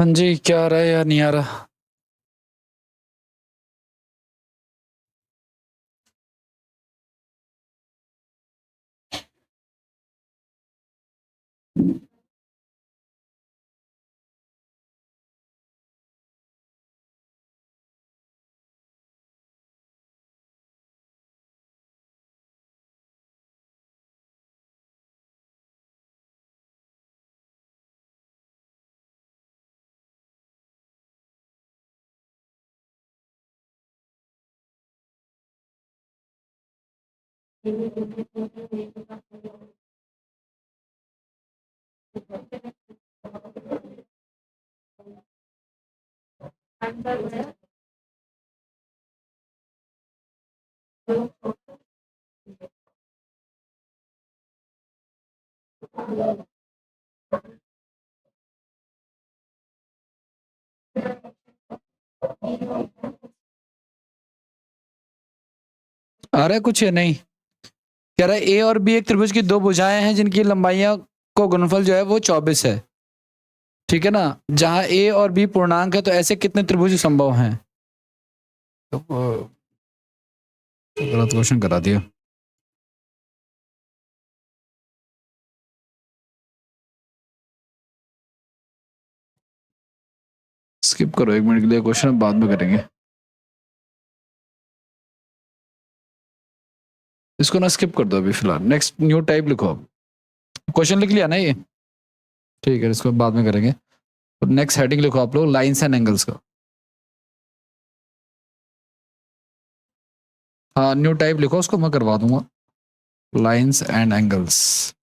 हाँ जी, क्या आ रहा है या नहीं आ रहा? आ रहा है कुछ या नहीं? कह रहा है ए और बी एक त्रिभुज की दो भुजाएं हैं जिनकी लंबाइयां को गुणनफल जो है वो 24 है। ठीक है ना? जहां ए और बी पूर्णांक है तो ऐसे कितने त्रिभुज संभव हैं? तो गलत क्वेश्चन करा दिया। स्किप करो 1 मिनट के लिए, क्वेश्चन बाद में करेंगे। इसको ना स्किप कर दो अभी फिलहाल, नेक्स्ट न्यू टाइप लिखो। क्वेश्चन लिख लिया ना ये? ठीक है, इसको बाद में करेंगे। नेक्स्ट हेडिंग लिखो आप लोग, लाइन्स एंड एंगल्स का। हाँ, न्यू टाइप लिखो, उसको मैं करवा दूंगा। Lines and angles.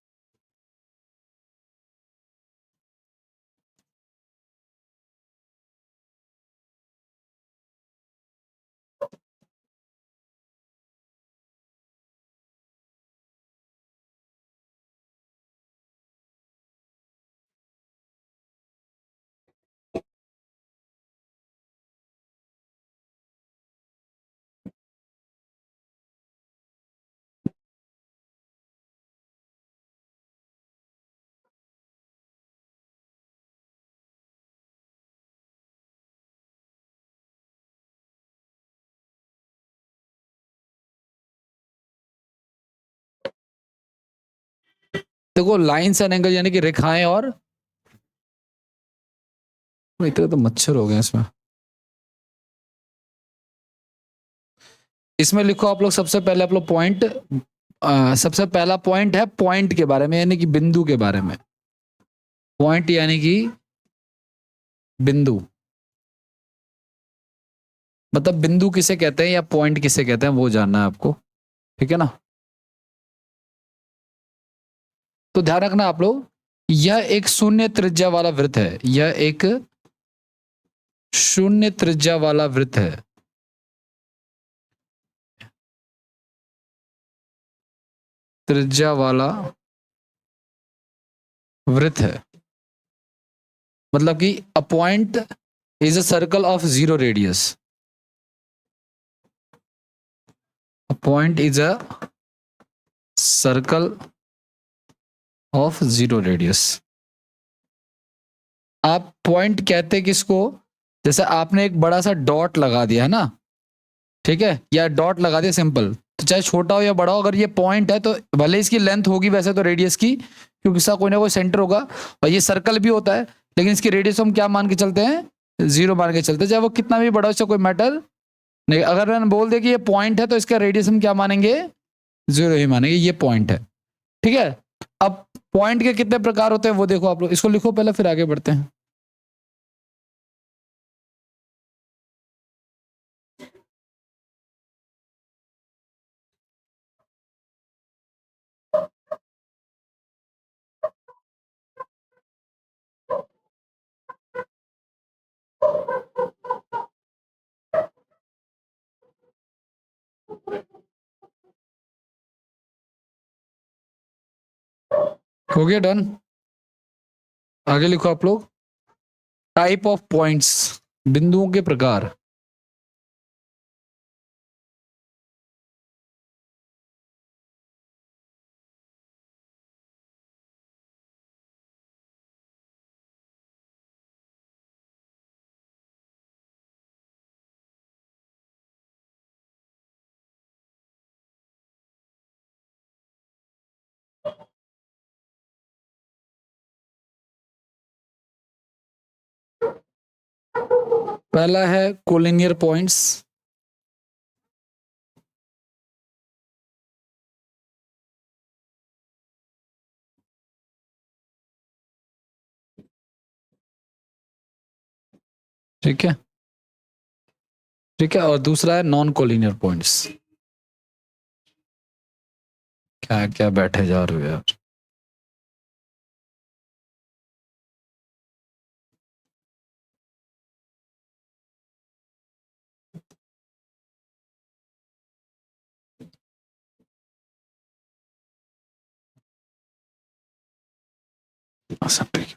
देखो लाइन्स एंड एंगल यानी कि रेखाएं और इतना तो मच्छर हो गया इसमें। इसमें लिखो आप लोग सबसे पहले आप लोग पॉइंट, सबसे पहला पॉइंट है पॉइंट के बारे में यानी कि बिंदु के बारे में। पॉइंट यानी कि बिंदु, मतलब बिंदु किसे कहते हैं या पॉइंट किसे कहते हैं वो जानना है आपको, ठीक है ना। तो ध्यान रखना आप लोग, यह एक शून्य त्रिज्या वाला वृत्त है, यह एक शून्य त्रिज्या वाला वृत्त है। त्रिज्या वाला वृत्त है, मतलब कि a point is a circle of zero radius. A point is a circle of zero radius. आप पॉइंट कहते किसको, जैसे आपने एक बड़ा सा डॉट लगा दिया है ना, ठीक है, या डॉट लगा दिया सिंपल, तो चाहे छोटा हो या बड़ा हो, अगर ये पॉइंट है तो भले इसकी लेंथ होगी वैसे तो रेडियस की, क्योंकि इसका कोई ना कोई सेंटर होगा, और ये सर्कल भी होता है, लेकिन इसकी रेडियस हम क्या मान के चलते हैं, जीरो मान के चलते हैं, चाहे वो कितना भी बड़ा हो, इससे कोई मैटर नहीं। अगर मैंने बोल दिया कि ये पॉइंट है तो इसका रेडियस हम क्या मानेंगे, जीरो ही मानेंगे, ये पॉइंट है, ठीक है। अब पॉइंट के कितने प्रकार होते हैं वो देखो आप लोग, इसको लिखो पहले फिर आगे बढ़ते हैं। हो गया डन। आगे लिखो आप लोग, टाइप ऑफ पॉइंट्स, बिंदुओं के प्रकार। पहला है कोलिनियर पॉइंट्स, ठीक है, ठीक है, और दूसरा है नॉन कोलिनियर पॉइंट्स। क्या क्या बैठे जा रहे हो यार। सब ठीक है।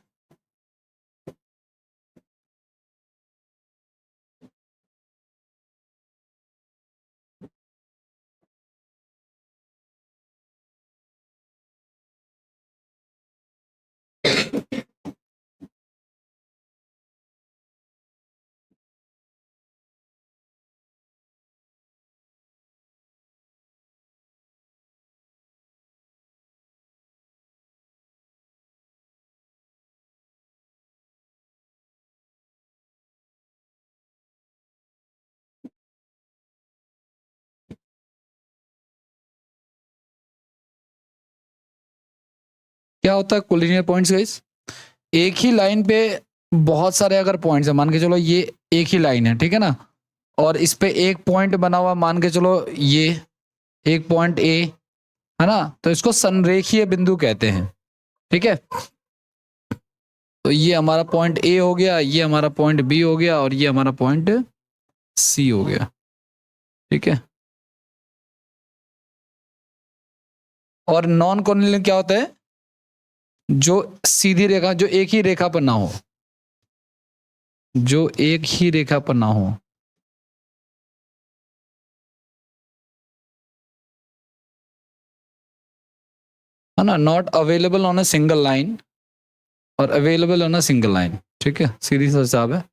क्या होता है कोलिनियर पॉइंट्स गाइस, एक ही लाइन पे बहुत सारे अगर पॉइंट्स है, मान के चलो ये एक ही लाइन है, ठीक है ना, और इस पे एक पॉइंट बना हुआ, मान के चलो ये एक पॉइंट ए है ना, तो इसको संरेखीय बिंदु कहते हैं, ठीक है। तो ये हमारा पॉइंट ए हो गया, ये हमारा पॉइंट बी हो गया, और ये हमारा पॉइंट सी हो गया, ठीक है। और नॉन कोलिनियर क्या होता है, जो सीधी रेखा, जो एक ही रेखा पर ना हो, जो एक ही रेखा पर ना हो, है ना, not available on a single line और available on a single line, ठीक है, सीधी सा हिसाब है।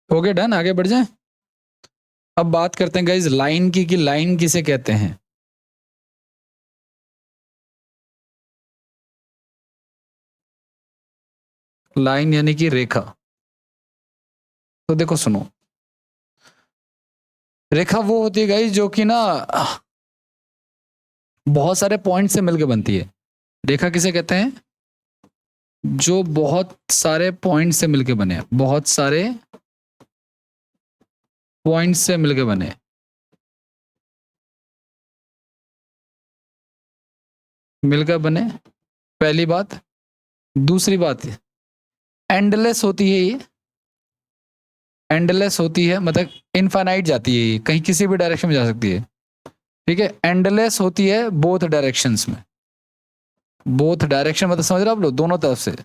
हो गया डन, आगे बढ़ जाए। अब बात करते हैं गाइज लाइन की, कि लाइन किसे कहते हैं। लाइन यानी कि रेखा। तो देखो सुनो, रेखा वो होती है गाइज जो कि ना बहुत सारे पॉइंट से मिलकर बनती है। रेखा किसे कहते हैं? जो बहुत सारे पॉइंट से मिलकर बने, बहुत सारे पॉइंट से मिलकर बने। मिलकर बने, पहली बात। दूसरी बात, एंडलेस होती है ये। एंडलेस होती है मतलब इनफाइनाइट जाती है ये, कहीं किसी भी डायरेक्शन में जा सकती है। ठीक है, एंडलेस होती है बोथ डायरेक्शंस में। बोथ डायरेक्शन मतलब समझ रहे हो आप लोग, दोनों तरफ से।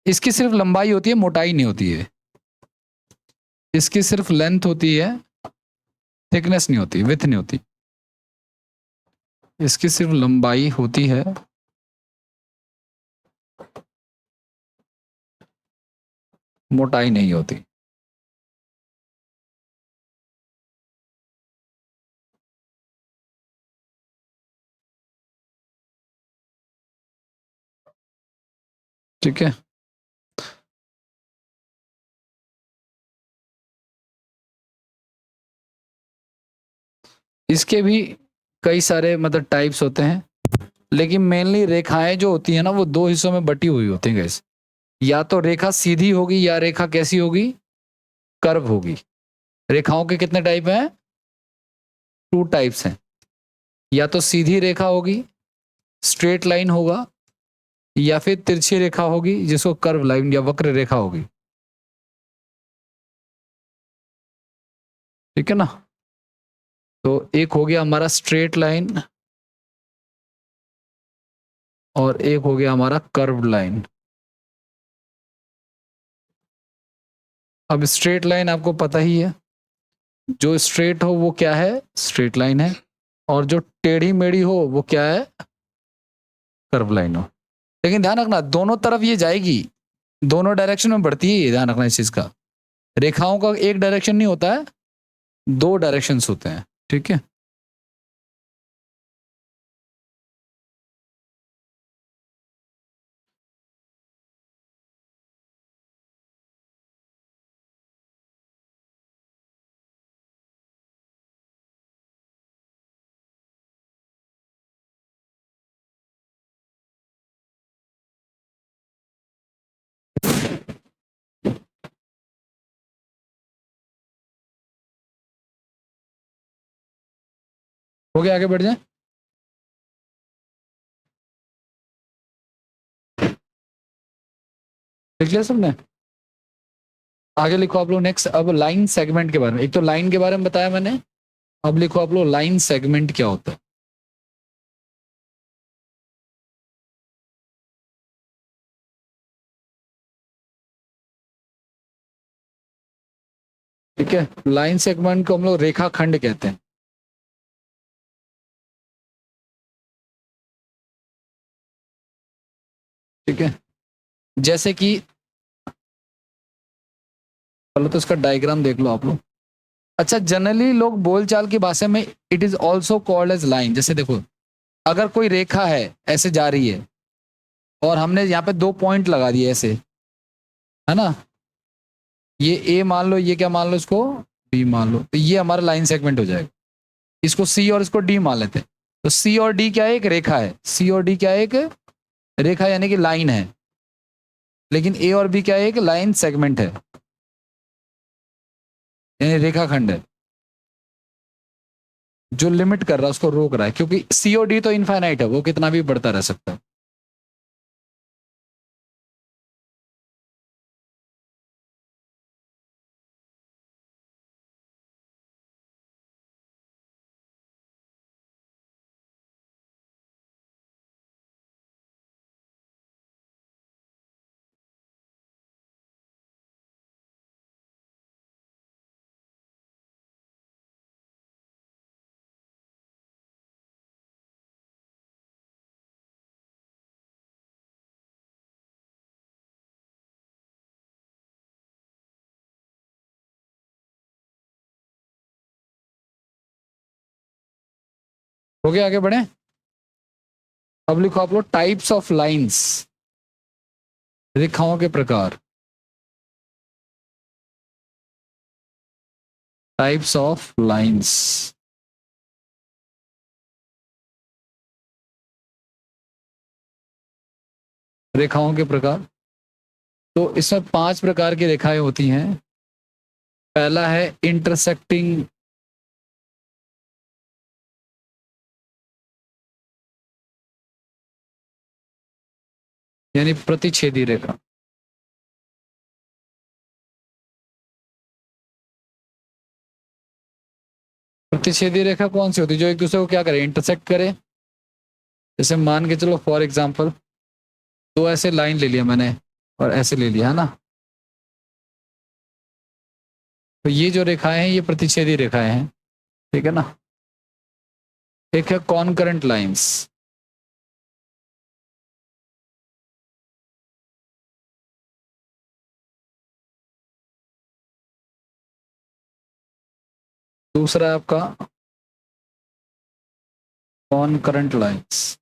इसकी सिर्फ लंबाई होती है, मोटाई नहीं होती है। इसकी सिर्फ लेंथ होती है, थिकनेस नहीं होती, विथ नहीं होती। इसकी सिर्फ लंबाई होती है, मोटाई नहीं होती। ठीक है, इसके भी कई सारे मतलब टाइप्स होते हैं, लेकिन मेनली रेखाएं जो होती है ना वो दो हिस्सों में बटी हुई होती हैं गैस। या तो रेखा सीधी होगी, या रेखा कैसी होगी, कर्व होगी। रेखाओं के कितने टाइप हैं? टू टाइप्स हैं। या तो सीधी रेखा होगी, स्ट्रेट लाइन होगा, या फिर तिरछी रेखा होगी जिसको कर्व लाइन या वक्र रेखा होगी। ठीक है ना। तो एक हो गया हमारा स्ट्रेट लाइन, और एक हो गया हमारा कर्व लाइन। अब स्ट्रेट लाइन आपको पता ही है, जो स्ट्रेट हो वो क्या है, स्ट्रेट लाइन है। और जो टेढ़ी मेढ़ी हो वो क्या है, कर्व लाइन हो। लेकिन ध्यान रखना दोनों तरफ ये जाएगी, दोनों डायरेक्शन में बढ़ती है, ध्यान रखना इस चीज का। रेखाओं का एक डायरेक्शन नहीं होता है, दो डायरेक्शन होते हैं। ठीक है। हो गया, आगे बढ़ जाए। लिख लिया सबने? आगे लिखो आप लोग नेक्स्ट। अब लाइन सेगमेंट के बारे में, एक तो लाइन के बारे में बताया मैंने, अब लिखो आप लोग लाइन सेगमेंट क्या होता है। ठीक है, लाइन सेगमेंट को हम लोग रेखा खंड कहते हैं। ठीक है, जैसे कि चलो तो इसका डायग्राम देख लो आप लोग। अच्छा, जनरली लोग बोलचाल की भाषा में it is also called as line. जैसे देखो, अगर कोई रेखा है ऐसे जा रही है, और हमने यहाँ पे दो पॉइंट लगा दिए ऐसे, है ना, ये ए मान लो, ये क्या मान लो, इसको बी मान लो, तो ये हमारा लाइन सेगमेंट हो जाएगा। इसको सी और इसको डी मान लेते हैं। तो सी और डी क्या है, एक रेखा है। सी और डी क्या है, एक रेखा यानी कि लाइन है। लेकिन ए और बी क्या है, एक लाइन सेगमेंट है, यानी रेखाखंड है, जो लिमिट कर रहा है, उसको रोक रहा है, क्योंकि सी और डी तो इनफाइनाइट है, वो कितना भी बढ़ता रह सकता है। हो गया, आगे बढ़े। अब लिखो आप लोग टाइप्स ऑफ लाइंस, रेखाओं के प्रकार। टाइप्स ऑफ लाइंस, रेखाओं के प्रकार। तो इसमें 5 प्रकार की रेखाएं होती हैं। पहला है इंटरसेक्टिंग, यानी प्रतिच्छेदी रेखा। प्रतिच्छेदी रेखा कौन सी होती है? जो एक दूसरे को क्या करे, इंटरसेक्ट करे। जैसे मान के चलो फॉर एग्जांपल, दो ऐसे लाइन ले लिया मैंने और ऐसे ले लिया, है ना। तो ये जो रेखाएं हैं ये प्रतिच्छेदी रेखाएं हैं, ठीक है ना। एक है कॉनकरेंट लाइंस, दूसरा है आपका कॉनकरेंट लाइंस,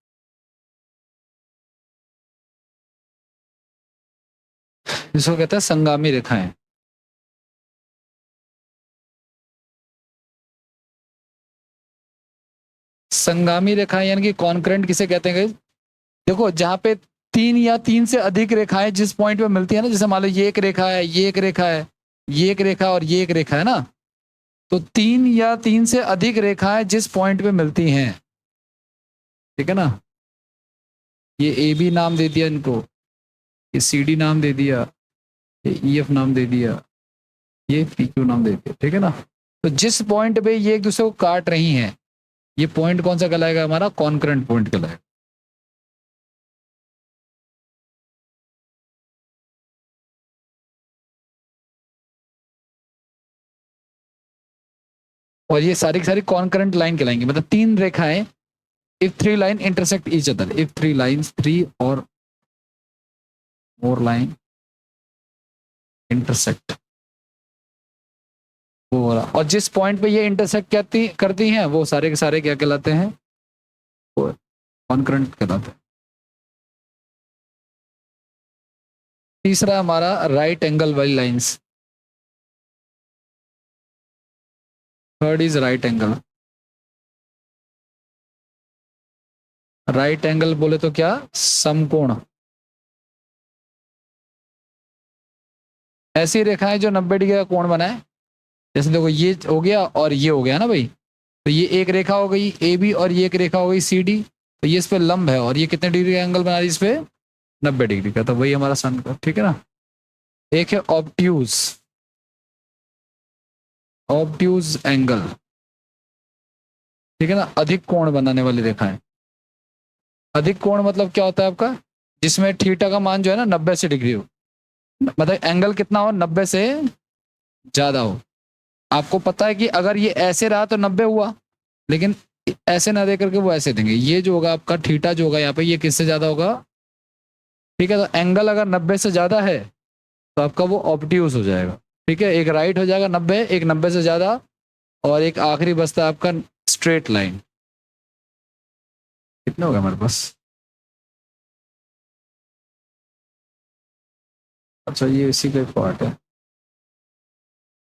जिसको कहते हैं संगामी रेखाएं। संगामी रेखाएं यानी कि कॉन्करेंट किसे कहते हैं? देखो जहां पे 3 या 3 से अधिक रेखाएं जिस पॉइंट पे मिलती है ना, जैसे मान लो ये एक रेखा है, ये एक रेखा है, ये एक रेखा और ये एक रेखा है ना। तो 3 या 3 से अधिक रेखाएं जिस पॉइंट पे मिलती हैं, ठीक है ना। ये ए बी नाम दे दिया इनको, ये सी डी नाम दे दिया, ये ई एफ नाम दे दिया, ये पी क्यू नाम दे दिया, ठीक है ना। तो जिस पॉइंट पे ये एक दूसरे को काट रही हैं, ये पॉइंट कौन सा कहलाएगा? हमारा कॉन्करेंट पॉइंट कहलाएगा। और ये सारी की सारी कॉन्करेंट लाइन कहलाएंगी, मतलब 3 रेखाएं, if 3 line intersect each other, if 3 lines, 3 or more line intersect, वो हो रहा। और जिस पॉइंट पे ये इंटरसेक्ट करती करती हैं वो सारे के सारे क्या कहलाते हैं? वो कॉन्करेंट कहलाते हैं। तीसरा हमारा राइट एंगल वाली lines, third is right angle. Right angle बोले तो क्या? समकोण। ऐसी रेखाएं जो 90 डिग्री का कोण बनाए। जैसे देखो ये हो गया और ये हो गया ना भाई, तो ये एक रेखा हो गई ए बी और ये एक रेखा हो गई सी डी। तो ये इस पे लंब है और ये कितने डिग्री का एंगल बना रही है इस पे? 90 डिग्री का। तो वही हमारा सन का, ठीक है ना। एक है ऑब्ट्यूज, ऑब्ट्यूज एंगल, ठीक है ना, अधिक कोण बनाने वाली रेखाएं। अधिक कोण मतलब क्या होता है आपका? जिसमें थीटा का मान जो है ना 90 से डिग्री हो, मतलब एंगल कितना हो? 90 से ज्यादा हो। आपको पता है कि अगर ये ऐसे रहा तो 90 हुआ, लेकिन ऐसे ना दे करके वो ऐसे देंगे। ये जो होगा आपका थीटा जो होगा यहाँ पे, ये किससे ज्यादा होगा? ठीक है, तो एंगल अगर 90 से ज्यादा है तो आपका वो ऑब्ट्यूज हो जाएगा। ठीक है, एक राइट हो जाएगा 90, एक 90 से ज्यादा, और एक आखिरी बचता है आपका स्ट्रेट लाइन। कितने हो गए हमारे पास? अच्छा, ये इसी का एक पार्ट है।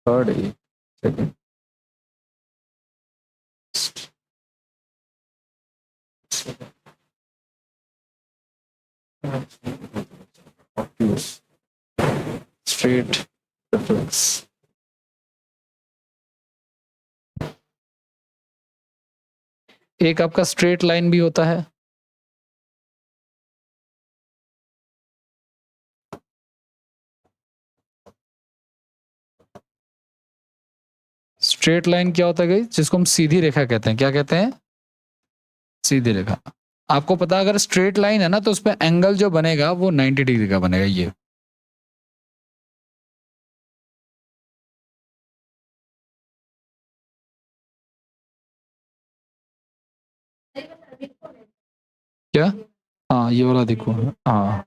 थर्ड है ये, सेकंड। Straight reflex. एक आपका स्ट्रेट लाइन भी होता है। स्ट्रेट लाइन क्या होता है गाइस? जिसको हम सीधी रेखा कहते हैं। क्या कहते हैं? सीधी रेखा। आपको पता है अगर स्ट्रेट लाइन है ना तो उस पर एंगल जो बनेगा वो 90 डिग्री का बनेगा। ये क्या? हाँ, ये वाला देखो। हाँ,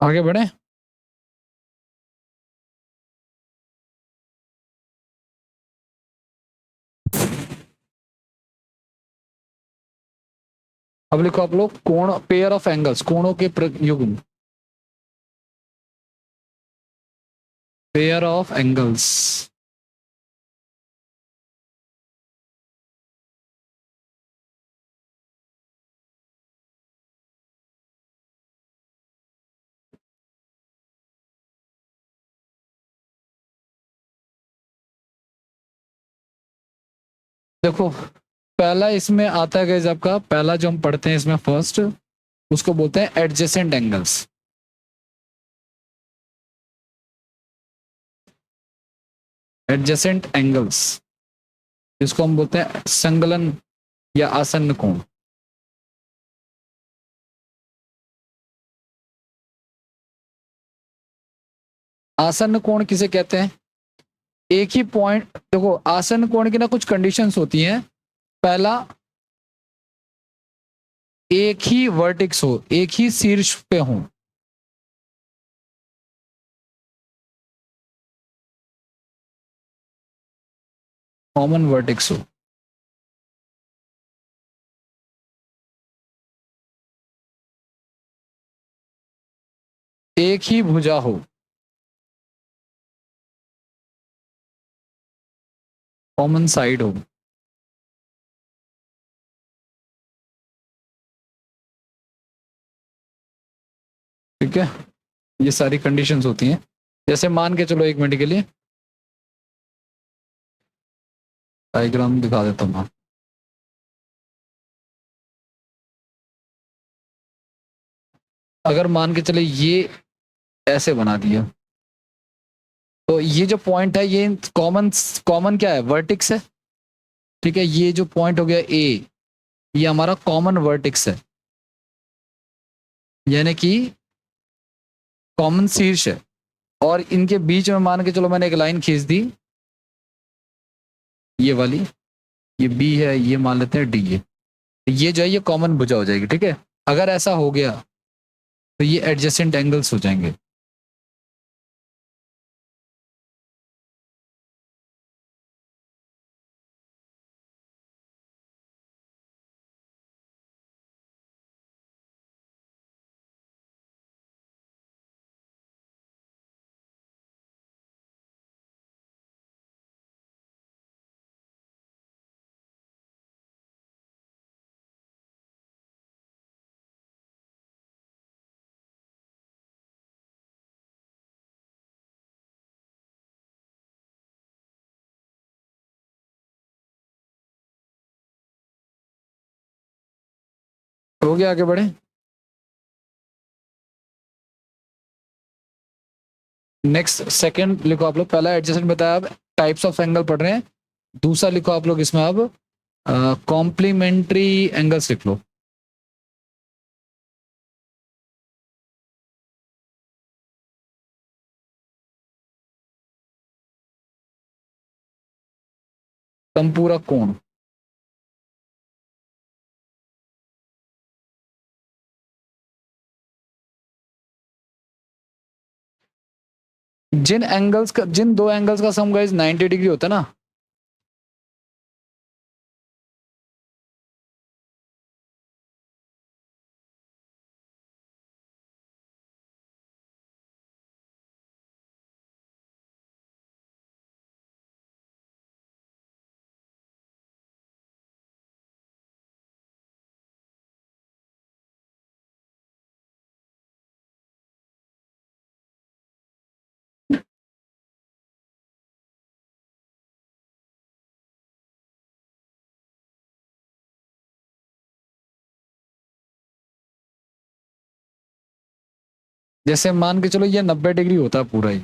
आगे बढ़े। अब लिखो आप लोग कोण, पेयर ऑफ एंगल्स, कोणों के युग्म, पेयर ऑफ एंगल्स। देखो पहला इसमें आता है गाइस आपका, पहला जो हम पढ़ते हैं इसमें फर्स्ट, उसको बोलते हैं एडजेसेंट एंगल्स। एडजेसेंट एंगल्स, जिसको हम बोलते हैं संगलन या आसन्न कोण। आसन्न कोण किसे कहते हैं? एक ही पॉइंट, देखो आसन्न कोण की ना कुछ कंडीशंस होती हैं। पहला, एक ही वर्टिक्स हो, एक ही शीर्ष पे हो। कॉमन वर्टिक्स हो। एक ही भुजा हो। कॉमन साइड हो। ठीक है, ये सारी कंडीशंस होती हैं। जैसे मान के चलो, एक मिनट के लिए डायग्राम दिखा देता हूँ। अगर मान के चले ये ऐसे बना दिया, तो ये जो पॉइंट है ये कॉमन, कॉमन क्या है? वर्टिक्स है। ठीक है, ये जो पॉइंट हो गया ए, ये हमारा कॉमन वर्टिक्स है, यानी कि कॉमन शीर्ष है। और इनके बीच में मान के चलो मैंने एक लाइन खींच दी, ये वाली, ये बी है, ये मान लेते हैं डी है। ये जो है ये कॉमन भुजा हो जाएगी। ठीक है, अगर ऐसा हो गया तो ये एडजेसेंट एंगल्स हो जाएंगे। हो गया, आगे बढ़े। नेक्स्ट सेकंड लिखो आप लोग, पहला एडजेसेंट बताया, अब टाइप्स ऑफ एंगल पढ़ रहे हैं। दूसरा लिखो आप लोग इसमें अब कॉम्प्लीमेंट्री एंगल्स लिख लो। संपूरक कोण। जिन एंगल्स का, जिन दो एंगल्स का सम गाइस 90 डिग्री होता है ना, जैसे मान के चलो ये 90 डिग्री होता है पूरा ही,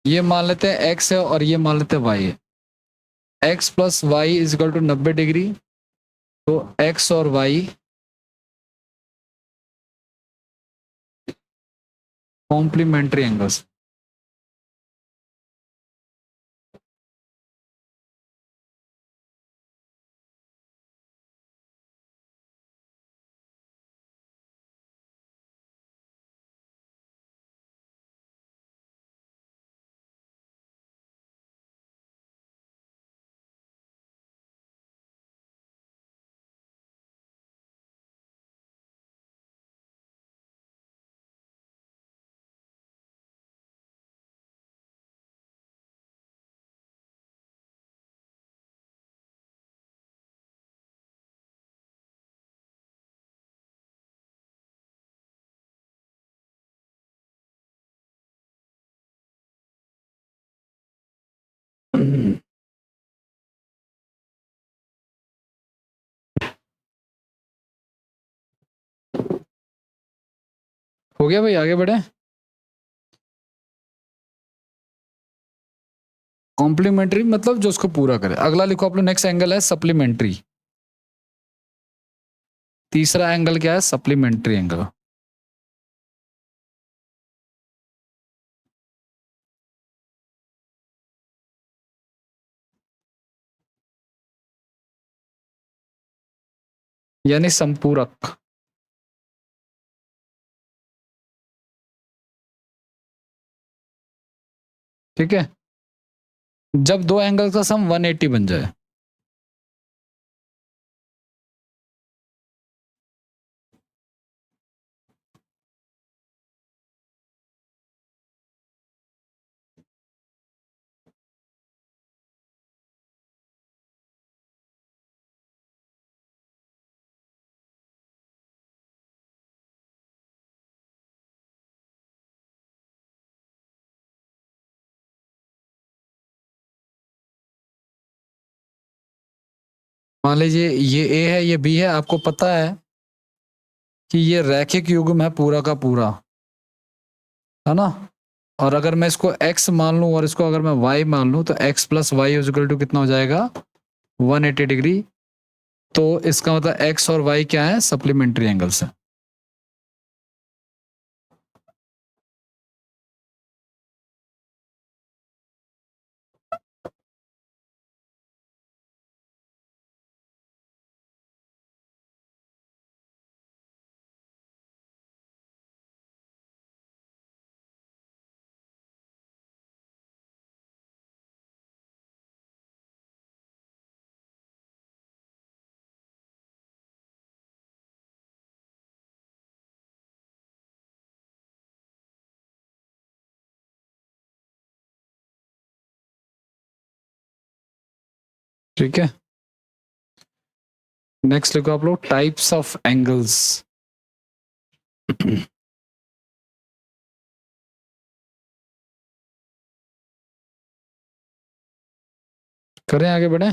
ये मान लेते हैं एक्स है और ये मान लेते हैं वाई है। X plus Y is equal to 90 degree. तो एक्स और वाई कॉम्प्लीमेंट्री एंगल्स। हो गया भाई, आगे बढ़े। कॉम्प्लीमेंट्री मतलब जो उसको पूरा करे। अगला लिखो आप लोग, नेक्स्ट एंगल है सप्लीमेंट्री। तीसरा एंगल क्या है? Supplementary angle. यानी संपूरक। ठीक है, जब दो एंगल का सम 180 बन जाए। मान लीजिए ये ए है, ये बी है, आपको पता है कि ये रैखिक युग्म है पूरा का पूरा, है ना। और अगर मैं इसको x मान लूं और इसको अगर मैं y मान लूं, तो x plus Y equal to कितना हो जाएगा? 180 डिग्री। तो इसका मतलब x और y क्या है? सप्लीमेंट्री एंगल्स है। ठीक है, नेक्स्ट लिखो आप लोग टाइप्स ऑफ एंगल्स। करें, आगे बढ़े।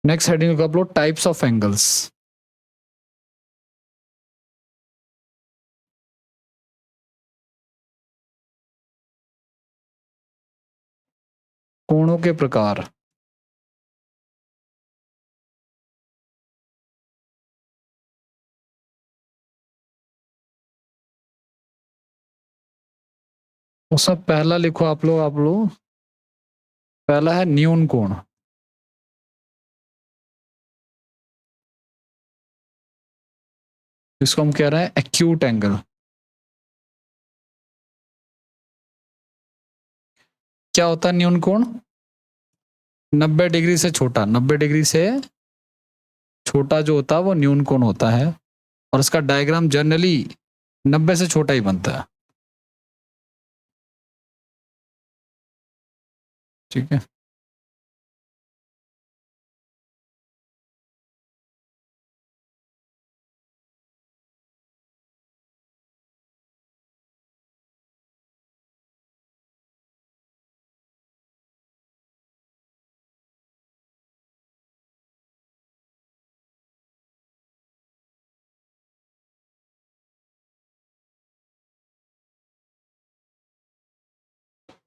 नेक्स्ट हेडिंग लिखो आप लोग टाइप्स ऑफ एंगल्स। कोणों के प्रकार। उसमें पहला लिखो आप लोग पहला है न्यून कोण। जिसको हम कह रहे हैं एक्यूट एंगल। क्या होता है न्यून कोण? 90 डिग्री से छोटा, 90 डिग्री से छोटा जो होता है वो न्यून कोण होता है। और इसका डायग्राम जनरली 90 से छोटा ही बनता है। ठीक है,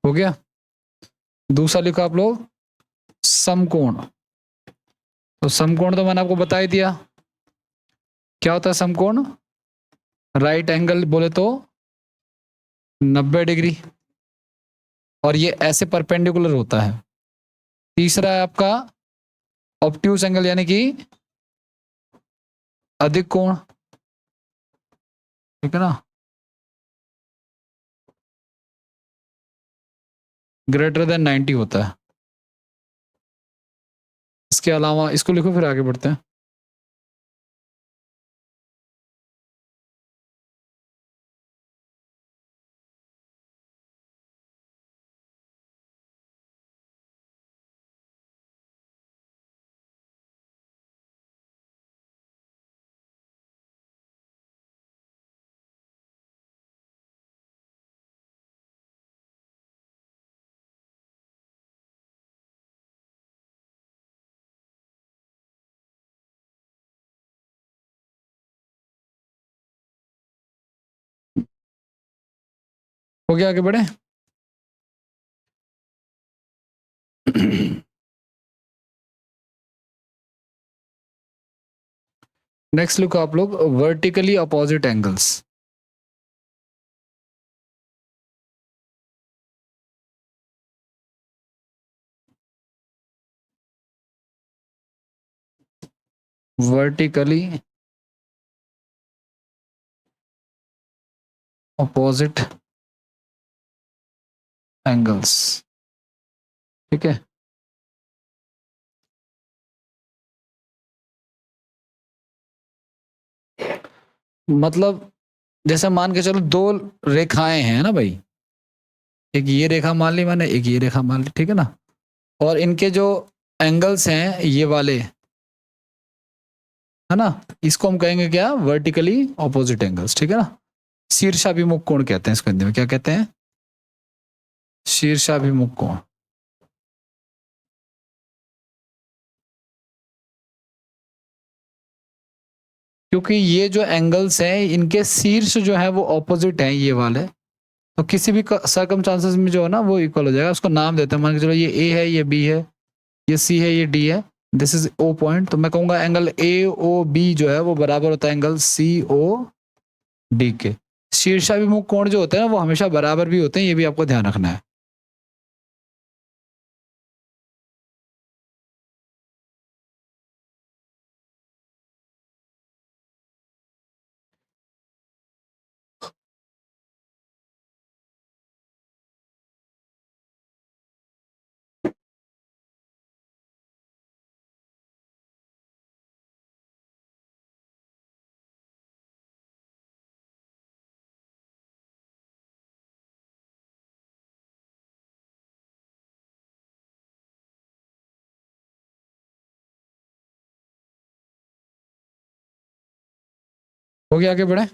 हो गया। दूसरा लिखो आप लोग समकोण। तो समकोण तो मैंने आपको बता ही दिया। क्या होता है समकोण? राइट एंगल बोले तो 90 डिग्री, और ये ऐसे परपेंडिकुलर होता है। तीसरा है आपका ऑब्ट्यूस एंगल, यानी कि अधिक कोण। ठीक है ना, ग्रेटर देन 90 होता है। इसके अलावा इसको लिखो, फिर आगे बढ़ते हैं। गया, आगे बढ़े। नेक्स्ट लुक आप लोग vertically opposite angles. Vertically opposite angles, ठीक है। मतलब जैसे मान के चलो दो रेखाएं हैं ना भाई, एक ये रेखा मान ली मैंने, एक ये रेखा मान ली, ठीक है ना। और इनके जो एंगल्स हैं ये वाले, है ना, इसको हम कहेंगे क्या, वर्टिकली ऑपोजिट एंगल्स, ठीक है ना। शीर्षाभिमुख कोण कहते हैं इसको, हिंदी में क्या कहते हैं, शीर्षाभिमुख कोण। क्योंकि ये जो एंगल्स हैं इनके शीर्ष जो है वो ऑपोजिट हैं ये वाले, तो किसी भी सर्कमस्टांसेस में जो है ना वो इक्वल हो जाएगा। उसको नाम देते हैं, मान के चलो ये ए है, ये बी है, ये सी है, ये डी है, दिस इज ओ पॉइंट, तो मैं कहूंगा एंगल ए ओ बी जो है वो बराबर होता है एंगल सी ओ डी के। शीर्षाभिमुख कोण जो होते हैं ना वो हमेशा बराबर भी होते हैं, ये भी आपको ध्यान रखना है। हो गया, आगे बढ़े।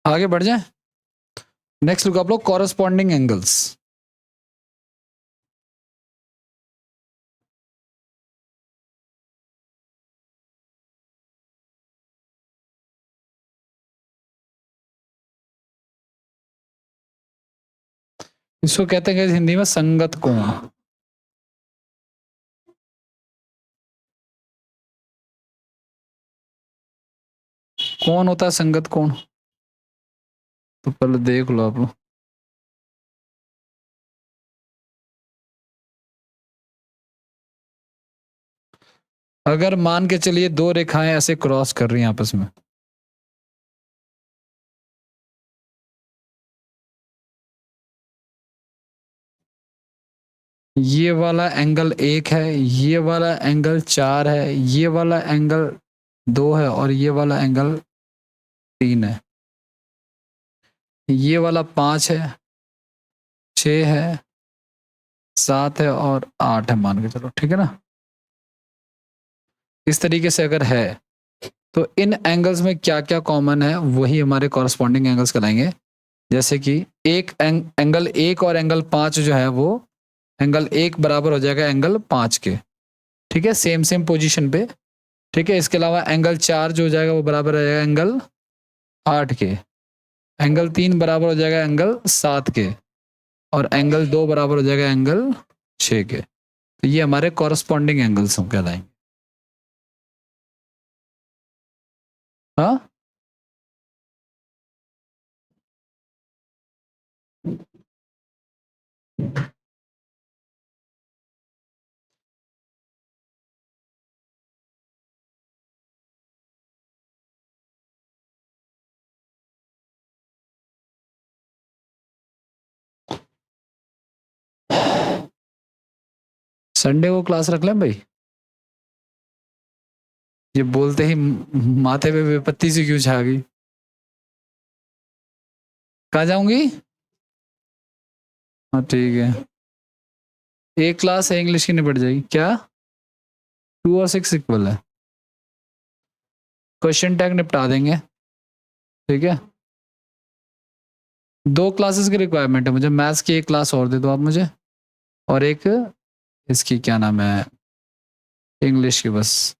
आगे बढ़ जाए। नेक्स्ट लुक आप लोग कॉरस्पॉन्डिंग एंगल्स। इसको कहते हैं हिंदी में संगत कोण। कौन होता है संगत कोण, तो पहले देख लो आप लोग। अगर मान के चलिए दो रेखाएं ऐसे क्रॉस कर रही हैं आपस में, ये वाला एंगल एक है, ये वाला एंगल चार है, ये वाला एंगल दो है, और ये वाला एंगल तीन है, ये वाला पांच है, छह है, सात है और आठ है, मान के चलो, ठीक है ना। इस तरीके से अगर है तो इन एंगल्स में क्या क्या कॉमन है वही हमारे कॉरस्पॉन्डिंग एंगल्स कहलाएंगे। जैसे कि एक एंगल एक और एंगल पांच जो है वो एंगल एक बराबर हो जाएगा एंगल पांच के, ठीक है, सेम सेम पोजीशन पे, ठीक है। इसके अलावा एंगल चार जो हो जाएगा वो बराबर हो जाएगा एंगल आठ के, एंगल तीन बराबर हो जाएगा एंगल सात के, और एंगल दो बराबर हो जाएगा एंगल छः के। तो ये हमारे कॉरस्पॉन्डिंग एंगल्स हम कहलाएंगे। हाँ, संडे को क्लास रख लें भाई। ये बोलते ही माथे पे विपत्ति सी क्यों छा गई? कहाँ जाऊंगी? हाँ ठीक है, एक क्लास है इंग्लिश की निपट जाएगी क्या? 2 और 6 इक्वल है, क्वेश्चन टैग निपटा देंगे। ठीक है, 2 क्लासेस की रिक्वायरमेंट है मुझे, मैथ्स की एक क्लास और दे दो आप मुझे, और एक इसकी क्या नाम है, इंग्लिश की बस।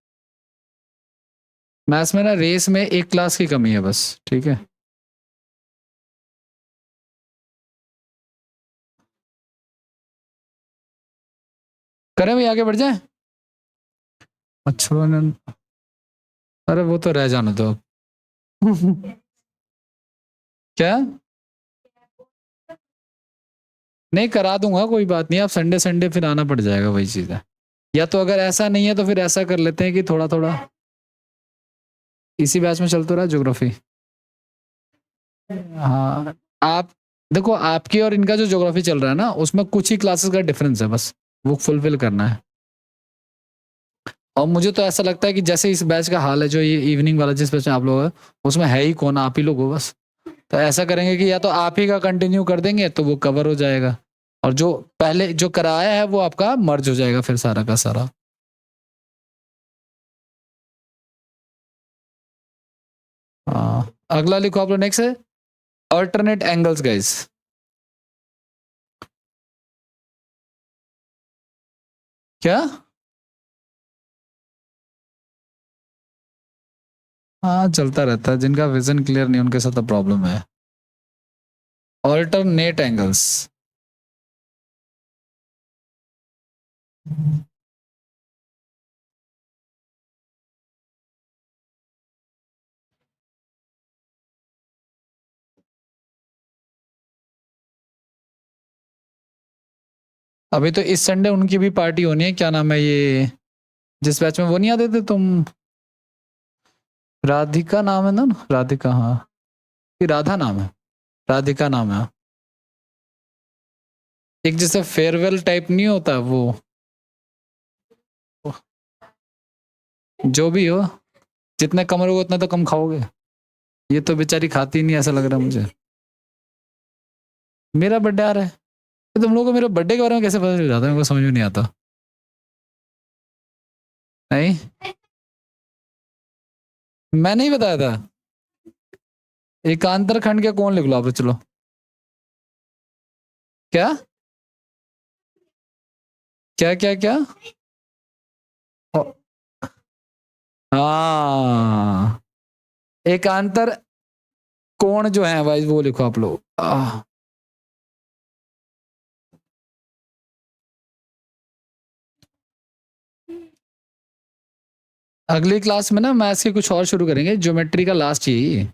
मैथ्स में ना रेस में एक क्लास की कमी है बस। ठीक है, करें भाई, आगे बढ़ जाए। अच्छा ने, अरे वो तो रह जाने दो। क्या? नहीं करा दूंगा, कोई बात नहीं, आप संडे संडे फिर आना पड़ जाएगा, वही चीज है। या तो अगर ऐसा नहीं है तो फिर ऐसा कर लेते हैं कि थोड़ा थोड़ा इसी बैच में चलता रहा ज्योग्राफी। हाँ, आप देखो, आपकी और इनका जो ज्योग्राफी चल रहा है ना, उसमें कुछ ही क्लासेस का डिफरेंस है बस, वो फुलफिल करना है। और मुझे तो ऐसा लगता है कि जैसे इस बैच का हाल है, जो ये इवनिंग वाला जिस बैच में आप लोग है, उसमें है ही कौन, आप ही लोग हो बस। तो ऐसा करेंगे कि या तो आप ही का कंटिन्यू कर देंगे तो वो कवर हो जाएगा, और जो पहले जो कराया है वो आपका मर्ज हो जाएगा फिर सारा का सारा। अगला लिखो आप लोग, नेक्स्ट है अल्टरनेट एंगल्स गाइस। क्या? हाँ चलता रहता है, जिनका विजन क्लियर नहीं उनके साथ तो प्रॉब्लम है। अल्टरनेट एंगल्स, अभी तो इस संडे उनकी भी पार्टी होनी है, क्या नाम है ये, जिस बैच में वो नहीं आते थे तुम, राधिका नाम है ना, राधिका, हाँ कि राधा नाम है, राधिका नाम है। एक जैसे फेयरवेल टाइप नहीं होता वो, जो भी हो, जितने कम रहोगे उतना तो कम खाओगे। ये तो बेचारी खाती नहीं, ऐसा लग रहा है मुझे। मेरा बर्थडे आ रहा है, तो तुम लोगों को मेरे बर्थडे के बारे में कैसे पता चल जाता है, मेरे को समझ में नहीं आता। नहीं, मैं नहीं बताया था। एकांतर खंड के कौन लिख लो आप, चलो। क्या क्या क्या क्या? हाँ, एकांतर कोण जो है भाई वो लिखो आप लोग। अगली क्लास में ना मैथ्स के कुछ और शुरू करेंगे, ज्योमेट्री का लास्ट यही।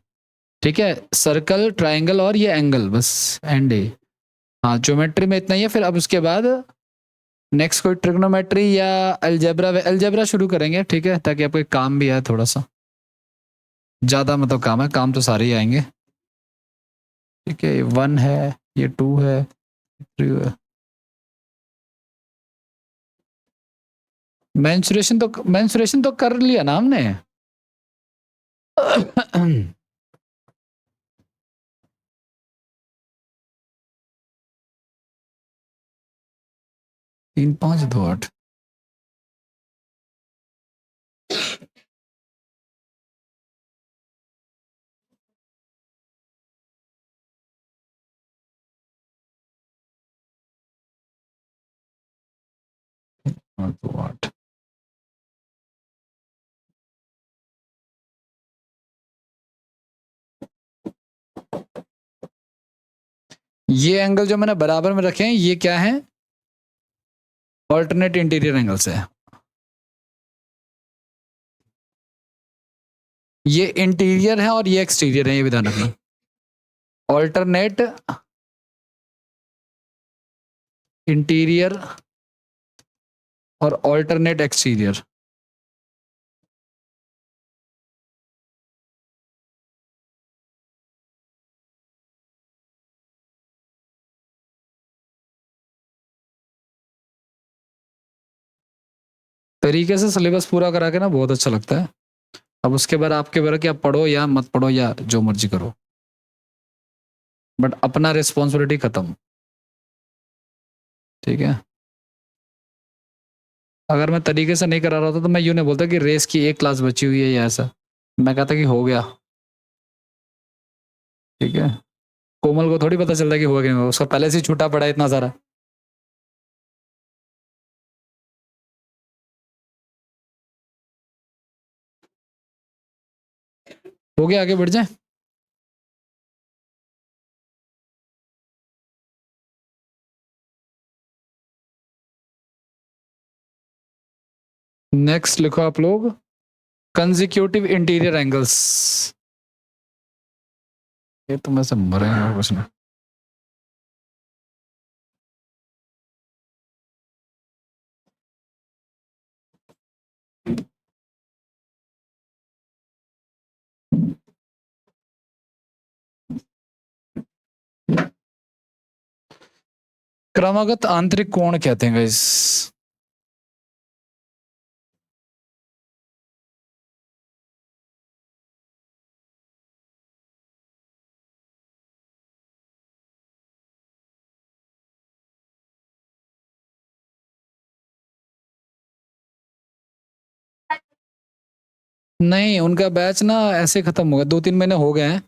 ठीक है, सर्कल, ट्राइंगल और ये एंगल, बस एंड ए। हाँ ज्योमेट्री में इतना ही है, फिर अब उसके बाद नेक्स्ट कोई ट्रिग्नोमेट्री या अलजेब्रा, अलजेब्रा शुरू करेंगे। ठीक है, ताकि आपको एक काम भी आए थोड़ा सा, ज्यादा मतलब काम है, काम तो सारे ही आएंगे। ठीक है, ये 1 है, ये 2 है, 3 है। मेंसुरेशन तो कर लिया ना हमने। 3 5 2 8। और 2 8। ये एंगल जो मैंने बराबर में रखे हैं, ये क्या है, ऑल्टरनेट इंटीरियर एंगल्स है। ये इंटीरियर है और ये एक्सटीरियर है, ये भी ध्यान रखना। ऑल्टरनेट इंटीरियर और ऑल्टरनेट एक्सटीरियर। तरीके से सिलेबस पूरा करा के ना बहुत अच्छा लगता है। अब उसके बाद आपके बारे कि आप पढ़ो या मत पढ़ो या जो मर्जी करो, बट अपना रिस्पॉन्सिबिलिटी खत्म। ठीक है, अगर मैं तरीके से नहीं करा रहा था तो मैं यूं नहीं बोलता कि रेस की एक क्लास बची हुई है या ऐसा, मैं कहता कि हो गया। ठीक है, कोमल को थोड़ी पता चलता कि हुआ कि नहीं हुआ, उसका पहले से ही छूटा पड़ा है इतना सारा। हो गया, आगे बढ़ जाए। नेक्स्ट लिखो आप लोग, कंजिक्यूटिव इंटीरियर एंगल्स। ये तो मैं से मरे हैं कुछ नहीं। क्रमागत आंतरिक कोण कहते हैं गाइस। नहीं, उनका बैच ना ऐसे खत्म हो गया, 2-3 महीने हो गए हैं,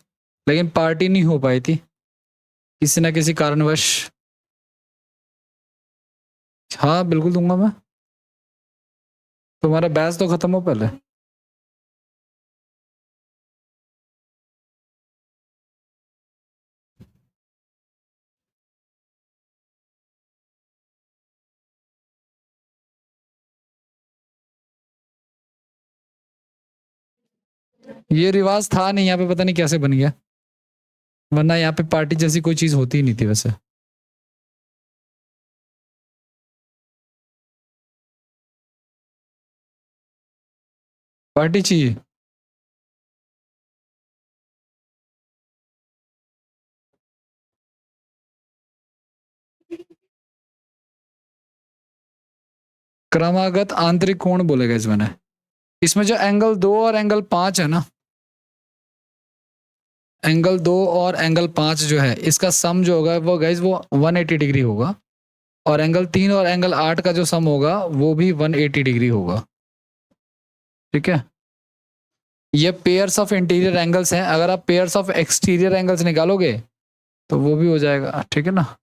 लेकिन पार्टी नहीं हो पाई थी किसी ना किसी कारणवश। हाँ बिल्कुल दूंगा मैं, तुम्हारा बैच तो खत्म हो पहले। ये रिवाज था नहीं यहाँ पे, पता नहीं कैसे बन गया, वरना यहाँ पे पार्टी जैसी कोई चीज होती ही नहीं थी वैसे। पार्टी चाहिए। क्रमागत आंतरिक कोण बोलेगा इस मैंने, इसमें जो एंगल 2 और एंगल 5 है ना, एंगल 2 और एंगल 5 जो है, इसका सम जो होगा वो गाइज वो 180 डिग्री होगा, और एंगल 3 और एंगल 8 का जो सम होगा वो भी 180 डिग्री होगा। ठीक है, ये पेयर्स ऑफ इंटीरियर एंगल्स हैं, अगर आप पेयर्स ऑफ एक्सटीरियर एंगल्स निकालोगे तो वो भी हो जाएगा। ठीक है ना,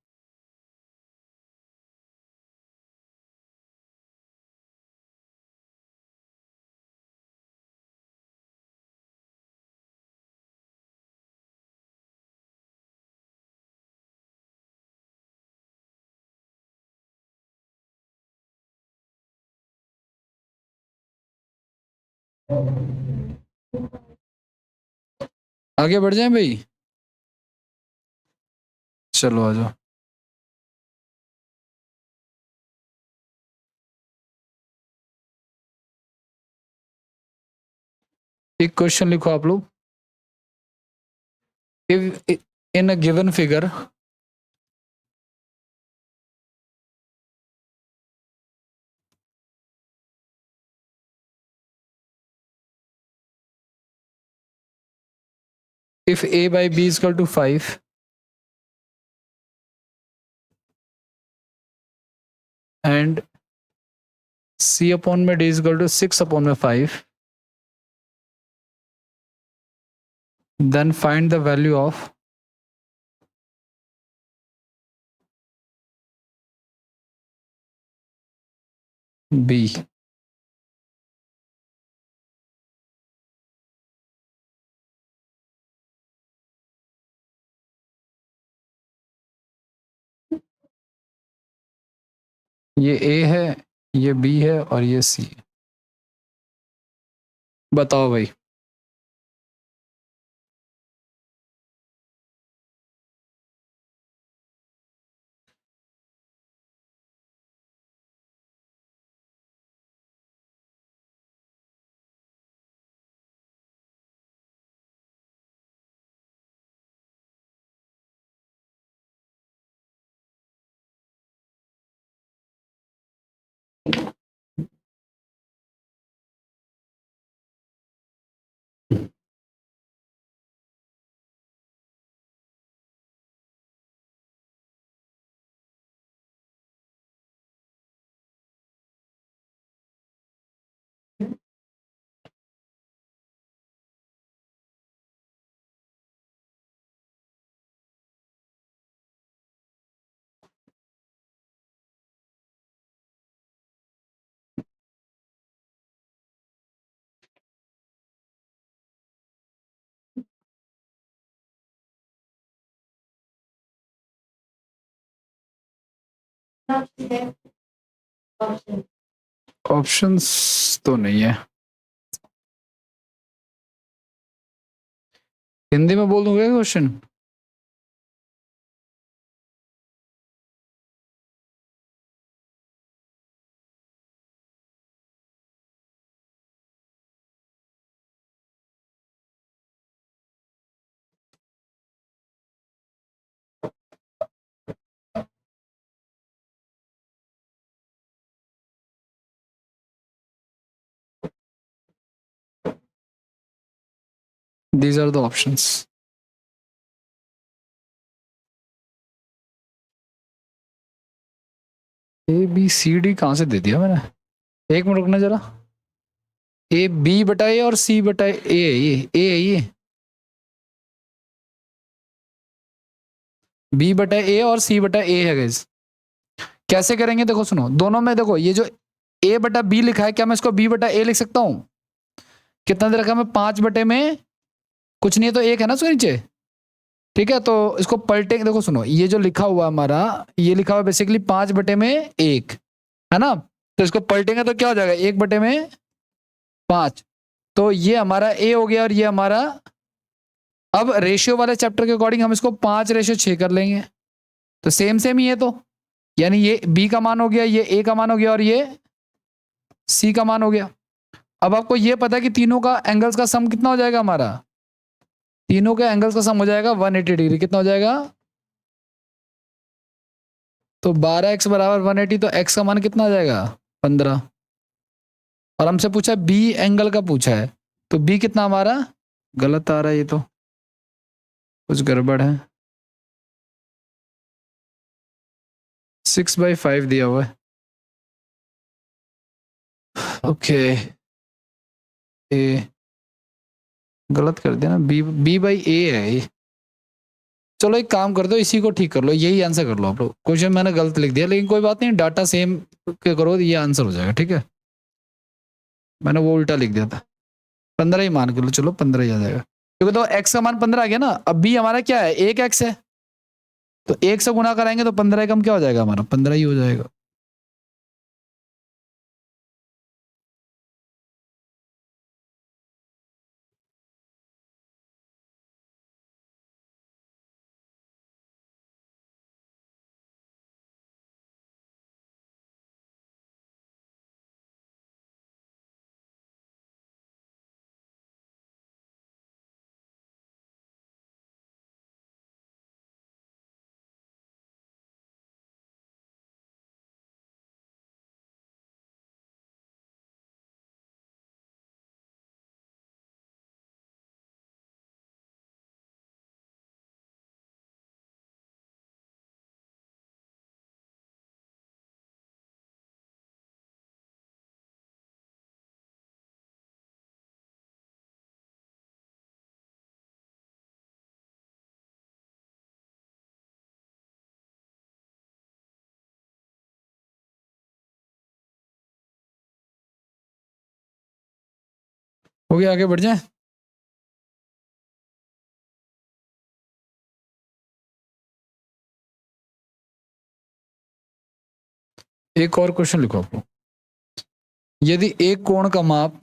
आगे बढ़ जाए भाई। चलो आ जाओ। एक क्वेश्चन लिखो आप लोग, if in a given figure if a by b is equal to 5 and c upon में d is equal to 6 upon में 5, then find the value of b। ये a है, ये b है और ये c है। बताओ भाई। ऑप्शंस तो नहीं है, हिंदी में बोल दूंगा question. These are the options. A B C D कहाँ से दे दिया मैंने, एक मिनट रुकना जरा। ए बी बटा ए और सी बटा ए है, ये है ये, बी बटा ए और सी बटा ए है गाइस। कैसे करेंगे देखो सुनो, दोनों में देखो ये जो ए बटा बी लिखा है, क्या मैं इसको बी बटा ए लिख सकता हूँ? कितना दे रखा है मैं, 5 बटे में कुछ नहीं है तो एक है ना उसके नीचे, ठीक है। तो इसको पलटे, देखो सुनो, ये जो लिखा हुआ हमारा, ये लिखा हुआ बेसिकली 5 बटे में एक, है ना। तो इसको पलटेंगे तो क्या हो जाएगा, 1 बटे में 5। तो ये हमारा ए हो गया और ये हमारा, अब रेशियो वाले चैप्टर के अकॉर्डिंग हम इसको 5:6 कर लेंगे, तो सेम सेम ही है। तो यानी ये बी का मान हो गया, ये ए का मान हो गया और ये सी का मान हो गया। अब आपको ये पता है कि तीनों का एंगल्स का सम कितना हो जाएगा हमारा, तीनों के एंगल्स का सम हो जाएगा 180 डिग्री। कितना हो जाएगा, तो 12x बराबर 180, तो x का मान कितना आ जाएगा 15। और हमसे पूछा बी एंगल का पूछा है, तो बी कितना हमारा गलत आ रहा है, ये तो कुछ गड़बड़ है। 6/5 दिया हुआ है। ओके, ए गलत कर दिया ना, बी/ए है ये। चलो एक काम कर दो, इसी को ठीक कर लो, यही आंसर कर लो आप लोग। क्वेश्चन मैंने गलत लिख दिया, लेकिन कोई बात नहीं, डाटा सेम करो, ये आंसर हो जाएगा, ठीक है। मैंने वो उल्टा लिख दिया था, 15 ही मान के लो, चलो 15 ही आ जाएगा, क्योंकि तो एक्स का मान 15 आ गया ना। अब बी हमारा क्या है, एक एक्स है, तो एक से गुना कराएंगे तो 15 कम क्या हो जाएगा हमारा, 15 ही हो जाएगा। हो गया, आगे बढ़ जाए। एक और क्वेश्चन लिखो आपको, यदि एक कोण का माप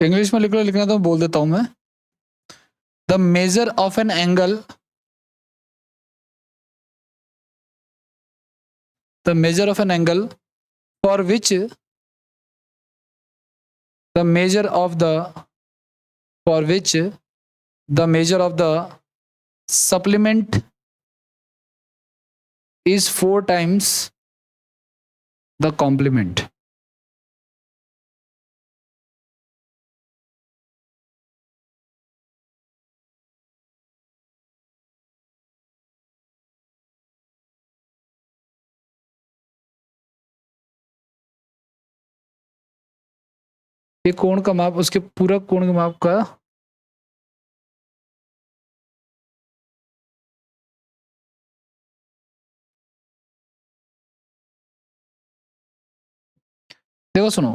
इंग्लिश में लिख लो, लिखना तो बोल देता हूं मैं। The measure of an angle, the measure of an angle for which the measure of the for which the measure of the supplement is 4 times the complement. ये कोण का माप, उसके पूरक कोण के माप का देखो सुनो,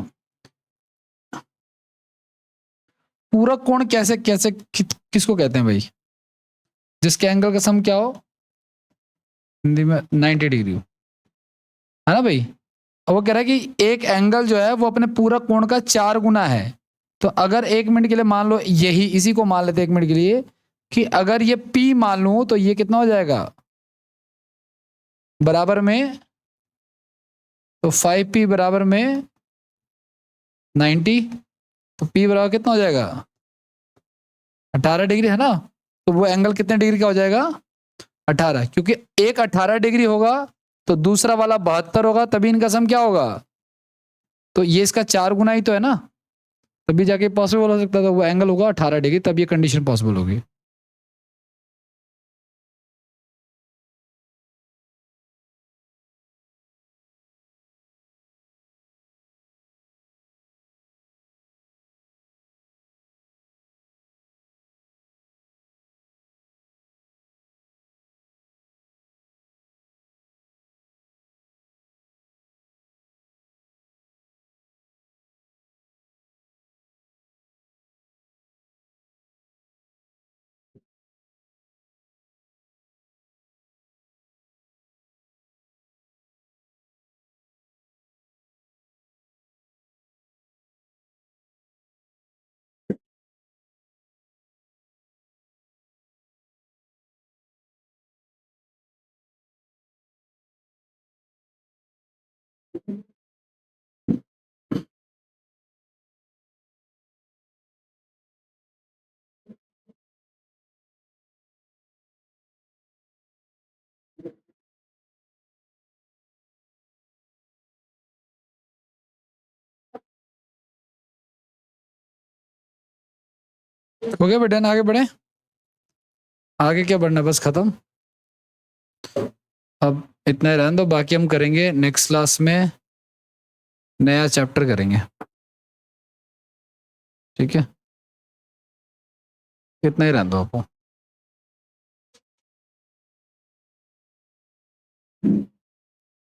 पूरक कोण कैसे कैसे किसको कहते हैं भाई? जिसके एंगल का सम क्या हो, हिंदी में 90 डिग्री हो, है ना भाई? और वो कह रहा है कि एक एंगल जो है वो अपने पूरक कोण का 4 गुना है। तो अगर 1 मिनट के लिए मान लो, यही इसी को मान लेते 1 मिनट के लिए, कि अगर ये P मान लूं तो ये कितना हो जाएगा बराबर में, तो 5P बराबर में 90, तो P बराबर कितना हो जाएगा 18 डिग्री, है ना? तो वो एंगल कितने डिग्री का हो जाएगा 18, क्योंकि एक 18 डिग्री होगा तो दूसरा वाला 72 होगा, तभी इनका सम क्या होगा, तो ये इसका 4 गुना ही तो है ना, तभी जाके पॉसिबल हो सकता था, वो एंगल होगा 18 डिग्री, तब ये कंडीशन पॉसिबल होगी। हो गया बेटा, आगे बढ़े? आगे क्या बढ़ना, बस खत्म। अब इतना ही रहने दो, बाकी हम करेंगे नेक्स्ट क्लास में, नया चैप्टर करेंगे, ठीक है? इतना ही रहने दो आपको।